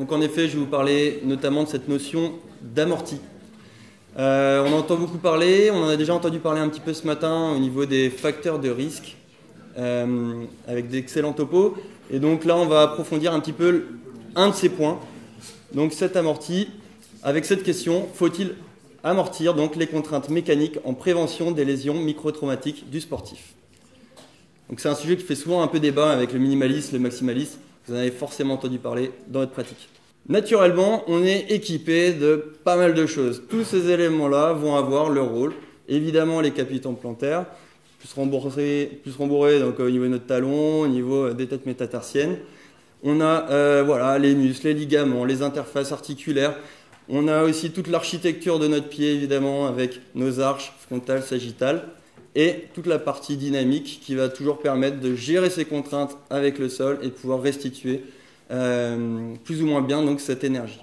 Donc en effet, je vais vous parler notamment de cette notion d'amorti. On en entend beaucoup parler, on en a déjà entendu parler un petit peu ce matin au niveau des facteurs de risque, avec d'excellents topos. Et donc là, on va approfondir un petit peu un de ces points. Donc cet amorti, avec cette question, faut-il amortir donc les contraintes mécaniques en prévention des lésions microtraumatiques du sportif? Donc c'est un sujet qui fait souvent un peu débat avec le minimalisme, le maximalisme. Vous en avez forcément entendu parler dans votre pratique. Naturellement, on est équipé de pas mal de choses. Tous ces éléments-là vont avoir leur rôle. Évidemment, les capitons plantaires, plus rembourrés donc, au niveau de notre talon, au niveau des têtes métatarsiennes. On a voilà, les muscles, les ligaments, les interfaces articulaires. On a aussi toute l'architecture de notre pied, évidemment, avec nos arches frontales, sagittales. Et toute la partie dynamique qui va toujours permettre de gérer ces contraintes avec le sol et de pouvoir restituer plus ou moins bien donc, cette énergie.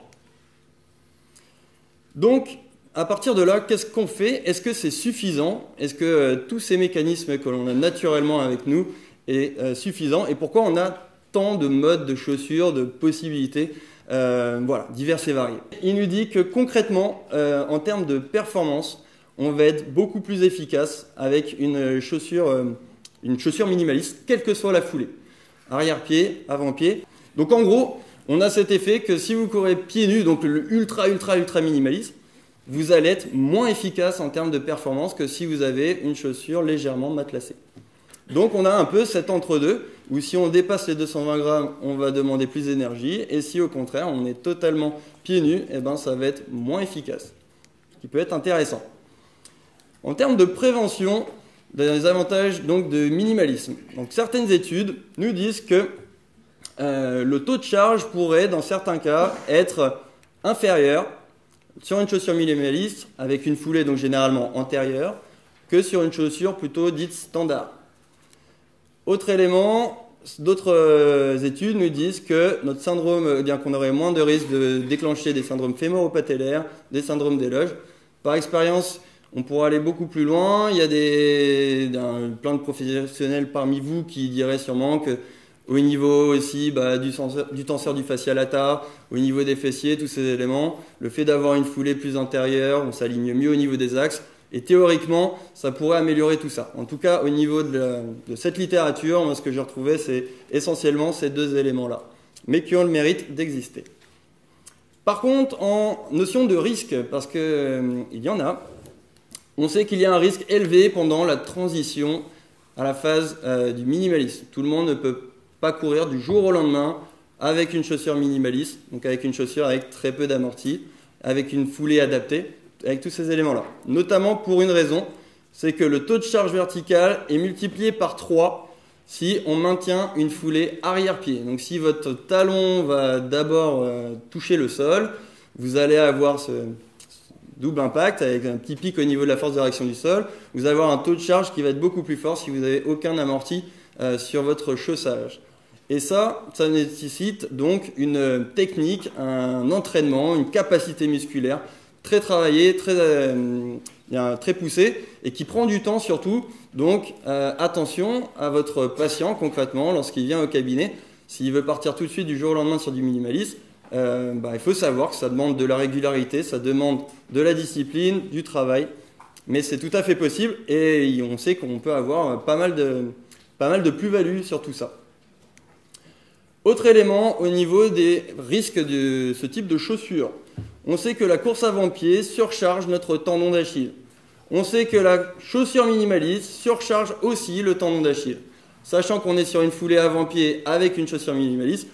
Donc, à partir de là, qu'est-ce qu'on fait? Est-ce que c'est suffisant? Est-ce que tous ces mécanismes que l'on a naturellement avec nous est suffisant? Et pourquoi on a tant de modes de chaussures, de possibilités voilà, diverses et variées? Il nous dit que concrètement, en termes de performance, on va être beaucoup plus efficace avec une chaussure minimaliste, quelle que soit la foulée. Arrière-pied, avant-pied. Donc en gros, on a cet effet que si vous courez pieds nus, donc le ultra minimaliste, vous allez être moins efficace en termes de performance que si vous avez une chaussure légèrement matelassée. Donc on a un peu cet entre-deux, où si on dépasse les 220 grammes, on va demander plus d'énergie, et si au contraire on est totalement pieds nus, eh ben, ça va être moins efficace, ce qui peut être intéressant. En termes de prévention, des avantages donc, de minimalisme. Donc, certaines études nous disent que le taux de charge pourrait, dans certains cas, être inférieur sur une chaussure minimaliste, avec une foulée donc généralement antérieure, que sur une chaussure plutôt dite standard. Autre élément, d'autres études nous disent que notre syndrome, eh bien qu'on aurait moins de risques de déclencher des syndromes fémoro-patellaires, des syndromes des loges. Par expérience, on pourra aller beaucoup plus loin. Il y a plein de professionnels parmi vous qui diraient sûrement qu'au niveau aussi du tenseur du fascia lata, au niveau des fessiers, tous ces éléments, le fait d'avoir une foulée plus antérieure, on s'aligne mieux au niveau des axes. Et théoriquement, ça pourrait améliorer tout ça. En tout cas, au niveau de cette littérature, moi, ce que j'ai retrouvé, c'est essentiellement ces deux éléments-là, mais qui ont le mérite d'exister. Par contre, en notion de risque, parce qu'il y en a, on sait qu'il y a un risque élevé pendant la transition à la phase du minimalisme. Tout le monde ne peut pas courir du jour au lendemain avec une chaussure minimaliste, donc avec une chaussure avec très peu d'amorti, avec une foulée adaptée, avec tous ces éléments-là. Notamment pour une raison, c'est que le taux de charge verticale est multiplié par 3 si on maintient une foulée arrière-pied. Donc si votre talon va d'abord toucher le sol, vous allez avoir ce double impact avec un petit pic au niveau de la force de réaction du sol. Vous allez avoir un taux de charge qui va être beaucoup plus fort si vous n'avez aucun amorti sur votre chaussage. Et ça nécessite donc une technique, un entraînement, une capacité musculaire très travaillée, très poussée et qui prend du temps surtout. Donc attention à votre patient concrètement lorsqu'il vient au cabinet. S'il veut partir tout de suite du jour au lendemain sur du minimalisme, il faut savoir que ça demande de la régularité, ça demande de la discipline, du travail, mais c'est tout à fait possible et on sait qu'on peut avoir pas mal de plus-value sur tout ça. Autre élément au niveau des risques de ce type de chaussures. On sait que la course avant-pied surcharge notre tendon d'Achille. On sait que la chaussure minimaliste surcharge aussi le tendon d'Achille. Sachant qu'on est sur une foulée avant-pied avec une chaussure minimaliste,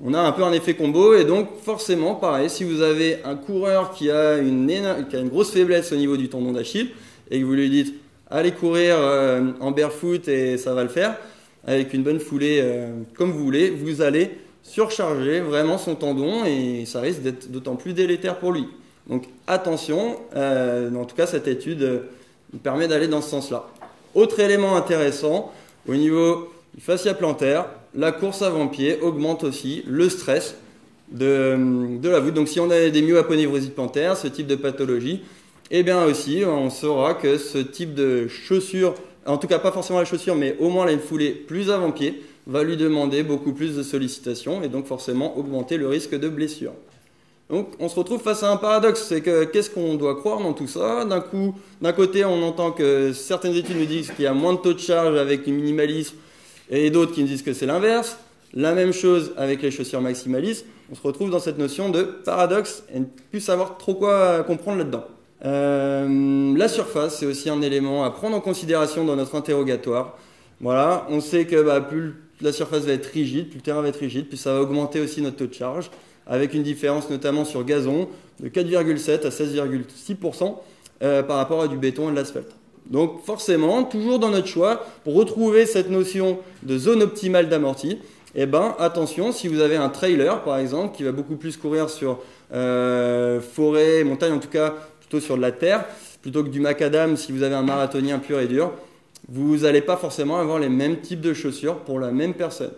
on a un peu un effet combo et donc forcément, pareil, si vous avez un coureur qui a une grosse faiblesse au niveau du tendon d'Achille et que vous lui dites « allez courir en barefoot et ça va le faire », avec une bonne foulée comme vous voulez, vous allez surcharger vraiment son tendon et ça risque d'être d'autant plus délétère pour lui. Donc attention, en tout cas cette étude permet d'aller dans ce sens-là. Autre élément intéressant, au niveau du fascia plantaire, la course avant-pied augmente aussi le stress de la voûte. Donc si on a des myoaponeurosis plantaires, ce type de pathologie, eh bien aussi on saura que ce type de chaussure, en tout cas pas forcément la chaussure, mais au moins là, une foulée plus avant-pied, va lui demander beaucoup plus de sollicitations et donc forcément augmenter le risque de blessure. Donc on se retrouve face à un paradoxe, c'est que qu'est-ce qu'on doit croire dans tout ça? D'un côté on entend que certaines études nous disent qu'il y a moins de taux de charge avec du minimalisme et d'autres qui nous disent que c'est l'inverse. La même chose avec les chaussures maximalistes. On se retrouve dans cette notion de paradoxe et ne plus savoir trop quoi comprendre là-dedans. La surface, c'est aussi un élément à prendre en considération dans notre interrogatoire. Voilà, on sait que plus la surface va être rigide, plus le terrain va être rigide, plus ça va augmenter aussi notre taux de charge, avec une différence notamment sur gazon de 4,7 à 16,6% par rapport à du béton et de l'asphalte. Donc forcément, toujours dans notre choix, pour retrouver cette notion de zone optimale d'amorti, attention, si vous avez un trailer par exemple, qui va beaucoup plus courir sur forêt, montagne, en tout cas plutôt sur de la terre, plutôt que du macadam si vous avez un marathonien pur et dur, vous n'allez pas forcément avoir les mêmes types de chaussures pour la même personne.